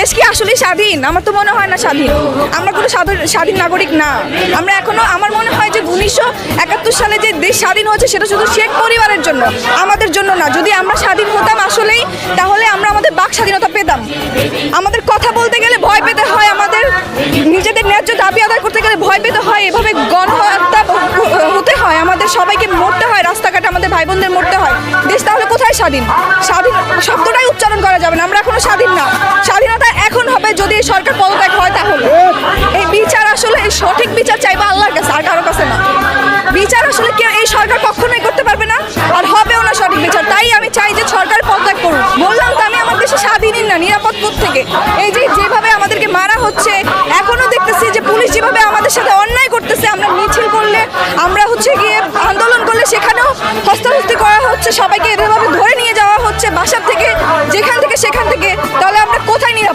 দেশ কি আসলে স্বাধীন? আমার তো মনে হয় না স্বাধীন। আমরা কোনো স্বাধীন নাগরিক না। আমরা এখনো, আমার মনে হয় যে 1971 সালে যে দেশ স্বাধীন হয়েছে সেটা শুধু শেখ পরিবারের জন্য, আমাদের জন্য না। যদি আমরা স্বাধীন হতাম আসলেই, তাহলে আমরা আমাদের বাক স্বাধীনতা পেতাম। আমাদের কথা বলতে গেলে ভয় পেতে হয়, আমাদের নিজেদের ন্যায্য দাবি আদায় করতে গেলে ভয় পেতে হয়, এভাবে গণহত্যা হতে হয়, আমাদের সবাইকে মরতে হয়, রাস্তাঘাটে আমাদের ভাই বোনদের মরতে হয়। দেশ তাহলে কোথায় স্বাধীন? স্বাধীন শব্দটাই উচ্চারণ করা যাবে না। আমরা এখনো স্বাধীন না। স্বাধীনতা এখন হবে যদি এই সরকার পদত্যাগ হয়। তাহলে এই বিচার আসলে, সঠিক বিচার চাইবা আল্লাহর কাছে, আর কারো কাছে না। বিচার আসলে কেউ, এই সরকার কখনোই করতে পারবে না, আর হবেও না সঠিক বিচার। তাই আমি চাই যে সরকার পদত্যাগ করুন। বললাম তো আমি, আমার দেশে স্বাধীনই না, নিরাপদ পথ থেকে। এই যে যেভাবে আমাদেরকে মারা হচ্ছে, এখনো দেখতেছি যে পুলিশ যেভাবে আমাদের সাথে অন্যায় করতেছে। আমরা মিছিল করলে, আমরা গিয়ে আন্দোলন করলে সেখানেও হস্তাহস্তি করা হচ্ছে, সবাইকে এভাবে ধরে নিয়ে যাওয়া হচ্ছে বাসার থেকে, যেখান থেকে সেখান থেকে। তাহলে আমরা কোথায় নিরাপদ?